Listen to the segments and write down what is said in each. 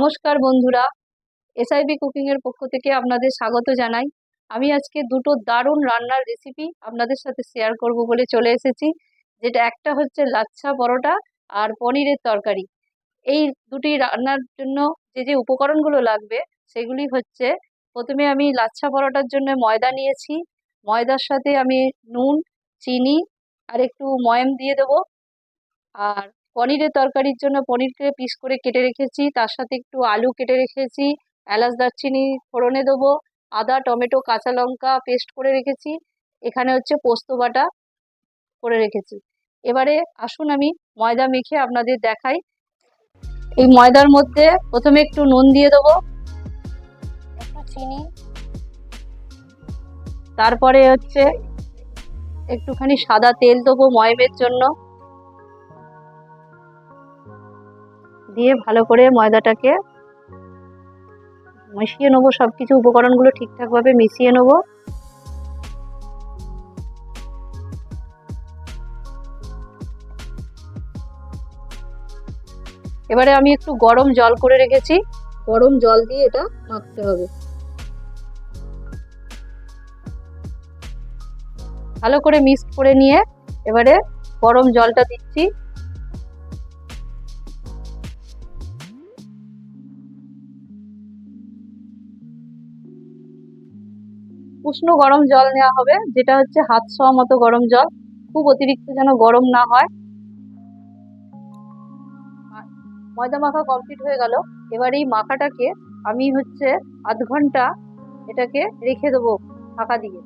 নমস্কার বন্ধুরা, SIB cooking এর পক্ষ থেকে আপনাদের স্বাগত জানাই। আমি আজকে দুটো দারুণ রান্নার রেসিপি আপনাদের সাথে শেয়ার করব বলে চলে এসেছি। যেটা একটা হচ্ছে লাচ্ছা পরোটা আর পনিরের তরকারি। এই দুটি রান্নার জন্য যে যে উপকরণগুলো লাগবে সেগুলি হচ্ছে, প্রথমে আমি লাচ্ছা পরোটার জন্য ময়দা নিয়েছি। ময়দার সাথে আমি নুন, চিনি আর একটু ময়াম দিয়ে দেবো। আর পনিরের তরকারির জন্য পনিরকে পিস করে কেটে রেখেছি, তার সাথে একটু আলু কেটে রেখেছি, এলাচ দারচিনি ফোড়নে দেবো, আদা টমেটো কাঁচা লঙ্কা পেস্ট করে রেখেছি, এখানে হচ্ছে পোস্ত বাটা করে রেখেছি। এবারে আসুন আমি ময়দা মেখে আপনাদের দেখাই। এই ময়দার মধ্যে প্রথমে একটু নুন দিয়ে দেবো, একটু চিনি, তারপরে হচ্ছে একটুখানি সাদা তেল দেবো ময়ামের জন্য, দিয়ে ভালো করে ময়দাটাকে মিশিয়ে নেবো। সবকিছু উপকরণগুলো ঠিকঠাক ভাবে মিশিয়ে নেবো। এবারে আমি একটু গরম জল করে রেখেছি, গরম জল দিয়ে এটা মাখতে হবে। ভালো করে মিক্স করে নিয়ে এবারে গরম জলটা দিচ্ছি। উষ্ণ গরম জল নেওয়া হবে, যেটা হচ্ছে হাত ছোঁয়া মতো গরম জল, খুব অতিরিক্ত যেন গরম না হয়। ময়দা মাখা কমপ্লিট হয়ে গেল। এবার এই মাখাটাকে আমি হচ্ছে আধ ঘন্টা এটাকে রেখে দেবো ঢাকা দিয়ে।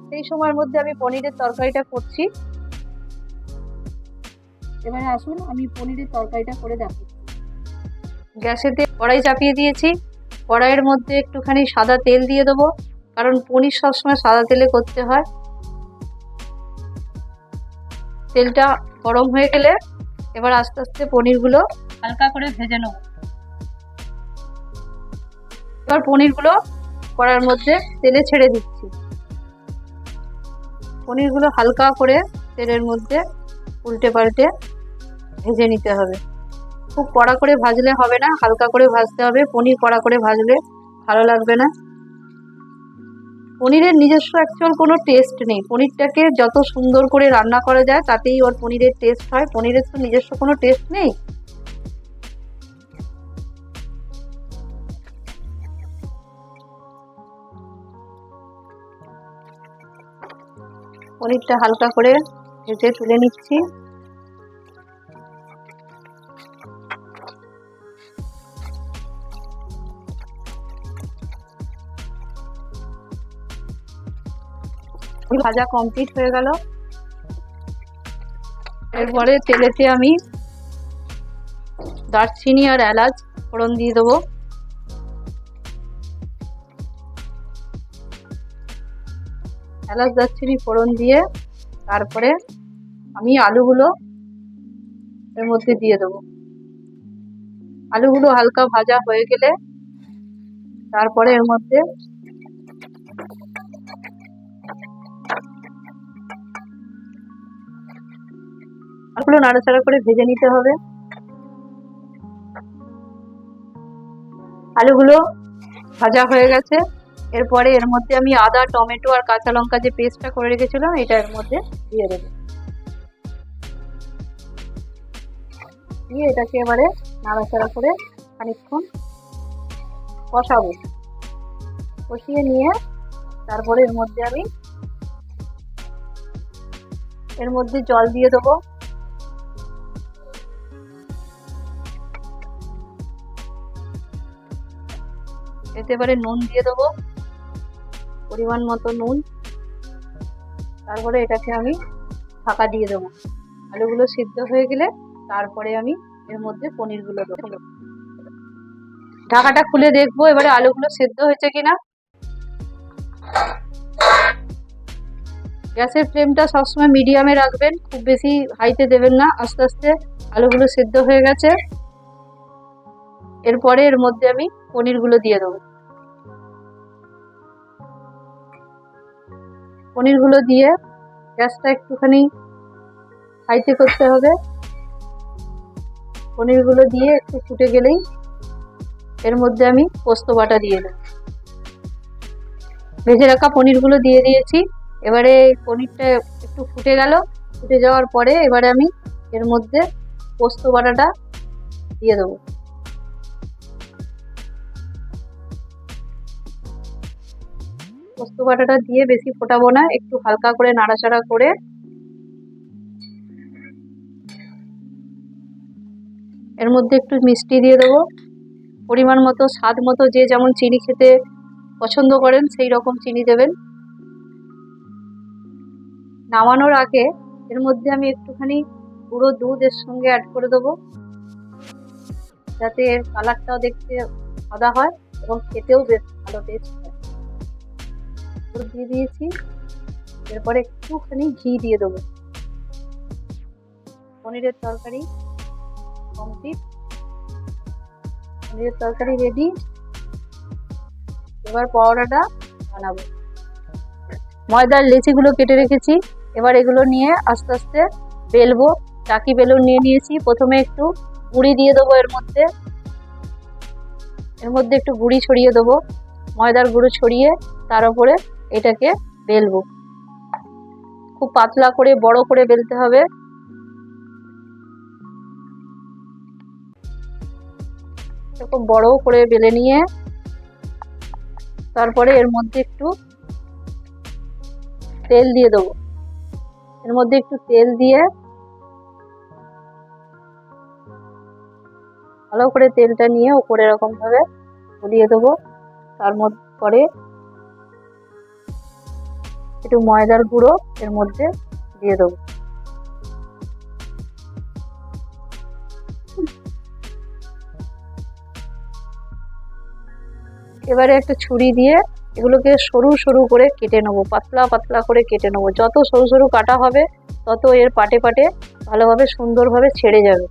সেই সময়ের মধ্যে আমি পনিরের তরকারিটা করছি। এবারে আসুন আমি পনিরের তরকারিটা করে দেখাচ্ছি। গ্যাসেতে কড়াই চাপিয়ে দিয়েছি, কড়াইয়ের মধ্যে একটুখানি সাদা তেল দিয়ে দেবো, কারণ পনির সবসময় সাদা তেলে করতে হয়। তেলটা গরম হয়ে গেলে এবার আস্তে আস্তে পনিরগুলো হালকা করে ভেজে নেব। এবার পনিরগুলো কড়াইয়ের মধ্যে তেলে ছেড়ে দিচ্ছি। পনিরগুলো হালকা করে তেলের মধ্যে উল্টে পাল্টে ভেজে নিতে হবে। খুব কড়া করে ভাজলে হবে না, হালকা করে ভাজতে হবে। পনির কড়া করে ভাজলে ভালো লাগবে না। পনিরের নিজস্ব অ্যাকচুয়াল কোনো টেস্ট নেই। পনিরটাকে যত সুন্দর করে রান্না করা যায় তাতেই ওর পনিরের টেস্ট হয়। পনিরের তো নিজস্ব কোনো টেস্ট নেই। পনিরটা হালকা করে ভেজে তুলে নিচ্ছি। ভাজা কমপ্লিট হয়ে গেল। এরপরে তেলেতে আমি দারচিনি আর এলাচ ফোড়ন দিয়ে দেবো। এলাচ দারচিনি ফোড়ন দিয়ে তারপরে আমি আলুগুলো এর মধ্যে দিয়ে দেবো। আলুগুলো হালকা ভাজা হয়ে গেলে তারপরে এর মধ্যে আলুগুলো নাড়াচাড়া করে ভেজে নিতে হবে। আলুগুলো ভাজা হয়ে গেছে। এরপরে এর মধ্যে আমি আদা টমেটো আর কাঁচা লঙ্কা যে পেস্টটা করে রেখেছিলাম এটা এর মধ্যে দিয়ে দেবো। দিয়ে এটাকে এবারে নাড়াচাড়া করে খানিকক্ষণ কষাবো। কষিয়ে নিয়ে তারপরে এর মধ্যে জল দিয়ে দেবো। এতে এবারে নুন দিয়ে দেবো, পরিমাণ মতো নুন। তারপরে এটাকে আমি ঢাকা দিয়ে দেবো। আলুগুলো সিদ্ধ হয়ে গেলে তারপরে আমি এর মধ্যে পনিরগুলো দেবো। ঢাকাটা খুলে দেখবো এবারে আলুগুলো সেদ্ধ হয়েছে কিনা। গ্যাসের ফ্লেমটা সবসময় মিডিয়ামে রাখবেন, খুব বেশি হাইতে দেবেন না। আস্তে আস্তে আলুগুলো সেদ্ধ হয়ে গেছে। এরপরে এর মধ্যে আমি পনিরগুলো দিয়ে দেবো। পনিরগুলো দিয়ে গ্যাসটা একটুখানি হাইতে করতে হবে। পনিরগুলো দিয়ে একটু ফুটে গেলেই এর মধ্যে আমি পোস্ত বাটা দিয়ে দেবো। ভেজে রাখা পনিরগুলো দিয়ে দিয়েছি। এবারে পনিরটা একটু ফুটে গেল, ফুটে যাওয়ার পরে এবারে আমি এর মধ্যে পোস্ত বাটাটা দিয়ে দেবো। পোস্ত বাটাটা দিয়ে বেশি ফোটাবো না, একটু হালকা করে নাড়াচাড়া করে এর মধ্যে একটু মিষ্টি দিয়ে দেবো, পরিমাণ মতো, স্বাদ মতো, যে যেমন চিনি খেতে পছন্দ করেন সেই রকম চিনি দেবেন। নামানোর আগে এর মধ্যে আমি একটুখানি গুঁড়ো দুধ এর সঙ্গে অ্যাড করে দেবো, যাতে এর কালারটাও দেখতে সাদা হয় এবং খেতেও বেশ ভালো টেস্ট হয়। দুধ দিয়ে দিয়েছি, এরপরে একটুখানি ঘি দিয়ে দেবো। পনিরের তরকারি কমপ্লিট, পনিরের তরকারি রেডি। এবার পরোটাটা বানাবো। ময়দার লেচিগুলো কেটে রেখেছি, এবার এগুলো নিয়ে আস্তে আস্তে বেলবো। চাকি বেলুন নিয়ে নিয়েছি, প্রথমে একটু গুঁড়ি দিয়ে দেবো, এর মধ্যে একটু গুঁড়ি ছড়িয়ে দেবো, ময়দার গুঁড়ো ছড়িয়ে তার উপরে এটাকে বেলবো। খুব পাতলা করে বড় করে বেলতে হবে। এরকম বড় করে বেলে নিয়ে তারপরে এর মধ্যে একটু তেল দিয়ে দেবো। এর মধ্যে একটু তেল দিয়ে ভালো করে তেলটা নিয়ে উপরে এরকম ভাবে ছড়িয়ে দেবো। তার পরে একটু ময়দার গুঁড়ো এর মধ্যে দিয়ে দেবো। এবারে একটা ছুরি দিয়ে এগুলোকে সরু সরু করে কেটে নেবো, পাতলা পাতলা করে কেটে নেবো। যত সরু সরু কাটা হবে তত এর পাটে পাটে ভালোভাবে সুন্দরভাবে ছেড়ে যাবে।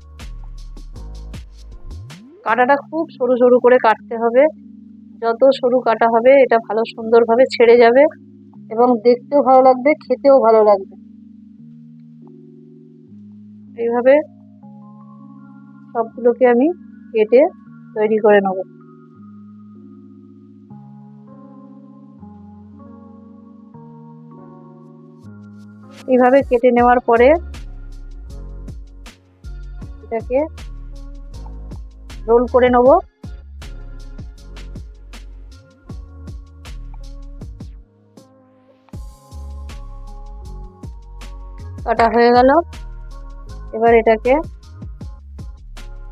কাটাটা খুব সরু সরু করে কাটতে হবে, যত সরু কাটা হবে এটা ভালো সুন্দরভাবে ছেড়ে যাবে এবং দেখতেও ভালো লাগবে, খেতেও ভালো লাগবে। এইভাবে সবগুলোকে আমি কেটে তৈরি করে নেব। এইভাবে কেটে নেওয়ার পরে এটাকে রোল করে নেব। কাটা হয়ে গেল, এবার এটাকে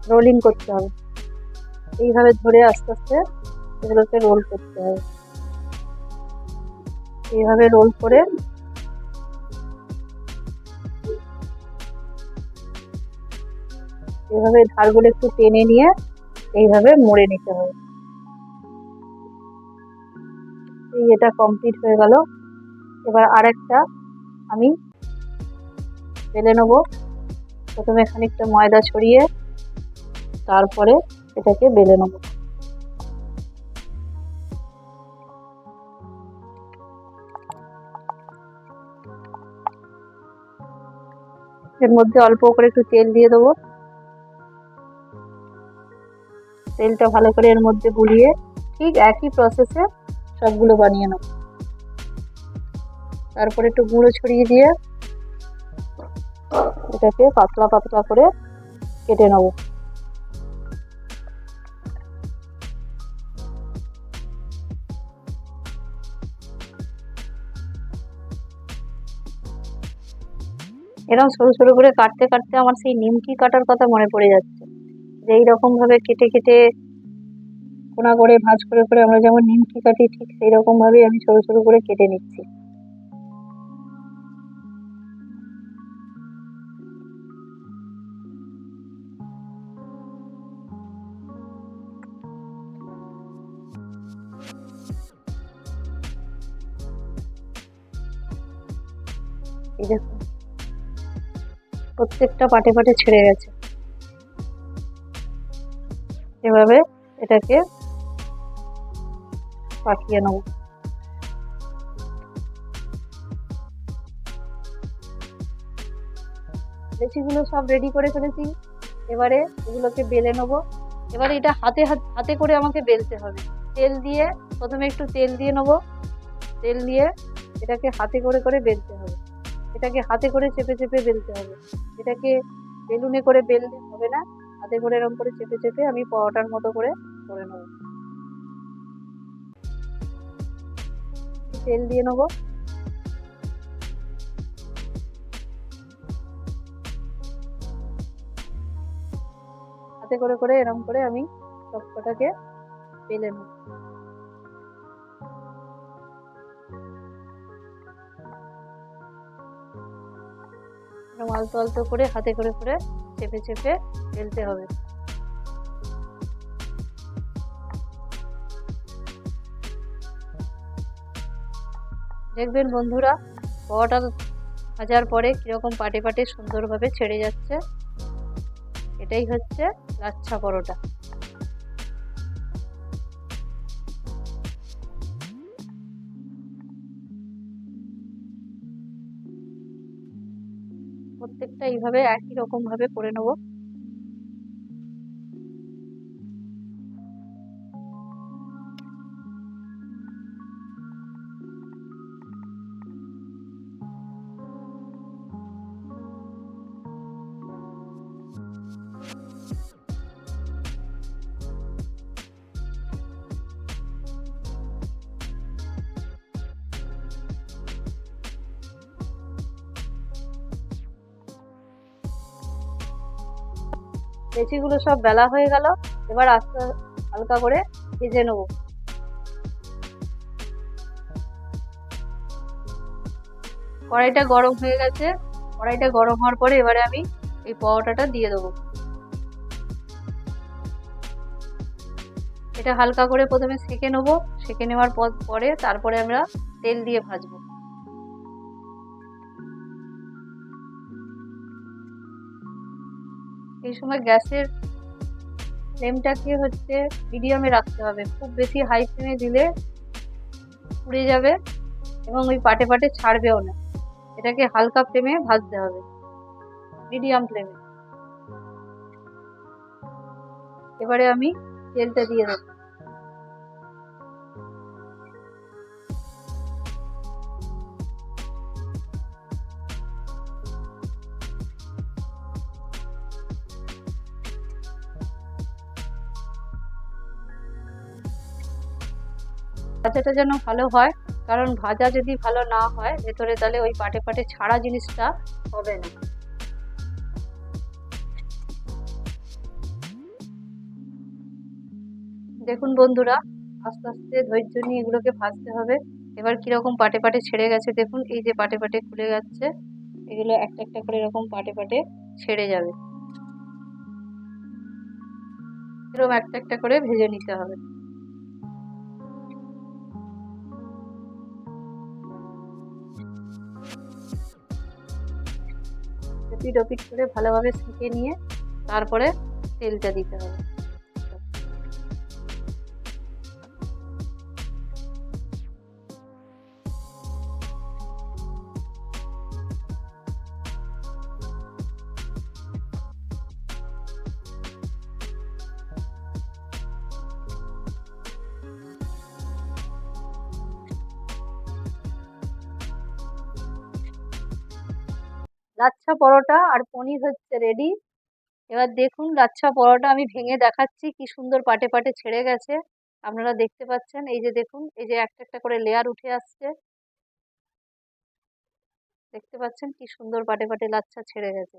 রোলিং করতে হবে। এইভাবে ধরে আস্তে আস্তে এগুলোকে রোল করতে হবে। এইভাবে রোল করে এইভাবে ধারগুলো একটু টেনে নিয়ে এইভাবে মুড়ে নিতে হবে। এটা কমপ্লিট হয়ে গেল। এবার আরেকটা আমি বেলে নেব। প্রথমে খানিকটা ময়দা ছড়িয়ে তারপরে এটাকে বেলে নেব। এর মধ্যে অল্প করে একটু তেল দিয়ে দেবো। তেলটা ভালো করে এর মধ্যে বুলিয়ে ঠিক একই প্রসেসে সবগুলো বানিয়ে নেব। তারপরে একটু গুঁড়ো ছড়িয়ে দিয়ে এটাকে পাতলা পাতলা করে কেটে নেব। এরকম সরু সরু করে কাটতে কাটতে আমার সেই নিমকি কাটার কথা মনে পড়ে যাচ্ছে, যে এইরকম ভাবে কেটে কেটে কোনা করে ভাঁজ করে করে আমরা যেমন নিমকি কাটি, ঠিক সেই রকম ভাবে আমি সরু সরু করে কেটে নিচ্ছি। এই দেখুন প্রত্যেকটা পাটে পাটে ছেড়ে গেছে। এভাবে এটাকে পাকিয়ে নেব। লেচিগুলো সব রেডি করে ফেলেছি, এবারে এগুলোকে বেলে নেব। এবার এটা হাতে হাতে করে আমাকে বেলতে হবে। তেল দিয়ে প্রথমে একটু তেল দিয়ে নেবো, তেল দিয়ে এটাকে হাতে করে করে বেলতে হবে। এটাকে হাতে করে চেপে চেপে বেলতে হবে। এটাকে বেলুনে করে বেললে হবে না, হাতে করে এরকম করে চেপে চেপে আমি পরোটার মতো করে নেবো। তেল দিয়ে নেবো, হাতে করে করে এরকম করে আমি সবকটাকে বেলে নেব। এরকম আলতো আলতো করে হাতে করে করে চেপে চেপে বেলতে হবে। দেখবেন বন্ধুরা, পরোটা ভাজার পরে কিরকম পাটে পাটে সুন্দরভাবে ছেড়ে যাচ্ছে। এটাই হচ্ছে লাচ্ছা পরোটা। প্রত্যেকটা এইভাবে একই রকম ভাবে করে নেব। লেচিগুলো সব বেলা হয়ে গেল। এবার আস্তে হালকা করে ভেজে নেব। কড়াইটা গরম হয়ে গেছে। কড়াইটা গরম হওয়ার পরে এবারে আমি এই পরোটাটা দিয়ে দেবো। এটা হালকা করে প্রথমে সেঁকে নেবো। সেঁকে নেওয়ার পরে তারপরে আমরা তেল দিয়ে ভাজবো। এই সময় গ্যাসের ফ্লেমটাকে হচ্ছে মিডিয়ামে রাখতে হবে। খুব বেশি হাই ফ্লেমে দিলে পুড়ে যাবে এবং ওই পাটে পাটে ছাড়বেও না। এটাকে হালকা ফ্লেমে ভাজতে হবে, মিডিয়াম ফ্লেমে। এবারে আমি তেলটা দিয়ে দেবো। ভাজাটা যেন ভালো হয়, কারণ ভাজা যদি ভালো না হয় ভেতরে, তাহলে ওই পাটে পাটে ছাড়া জিনিসটা হবে না। দেখুন বন্ধুরা, আস্তে আস্তে ধৈর্য নিয়ে এগুলোকে ভাজতে হবে। এবার কিরকম পাটে পাটে ছেড়ে গেছে দেখুন, এই যে পাটে পাটে খুলে যাচ্ছে, এগুলো একটা একটা করে এরকম পাটে পাটে ছেড়ে যাবে। এরকম একটা একটা করে ভেজে নিতে হবে। এপিট ওপিট করে ভালোভাবে সেঁকে নিয়ে তারপরে তেলটা দিতে হবে। লাচ্ছা পরোটা আর পনির হচ্ছে রেডি। এবার দেখুন লাচ্ছা পরোটা আমি ভেঙে দেখাচ্ছি, কি সুন্দর পাটে পাটে ছেড়ে গেছে। আপনারা দেখতে পাচ্ছেন, এই যে দেখুন, এই যে একটা একটা করে লেয়ার উঠে আসছে। দেখতে পাচ্ছেন কি সুন্দর পাটে পাটে লাচ্ছা ছেড়ে গেছে।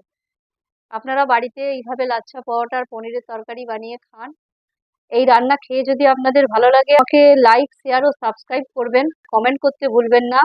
আপনারা বাড়িতে এইভাবে লাচ্ছা পরোটা আর পনিরের তরকারি বানিয়ে খান। এই রান্না খেয়ে যদি আপনাদের ভালো লাগে, আমাকে লাইক, শেয়ার ও সাবস্ক্রাইব করবেন। কমেন্ট করতে ভুলবেন না।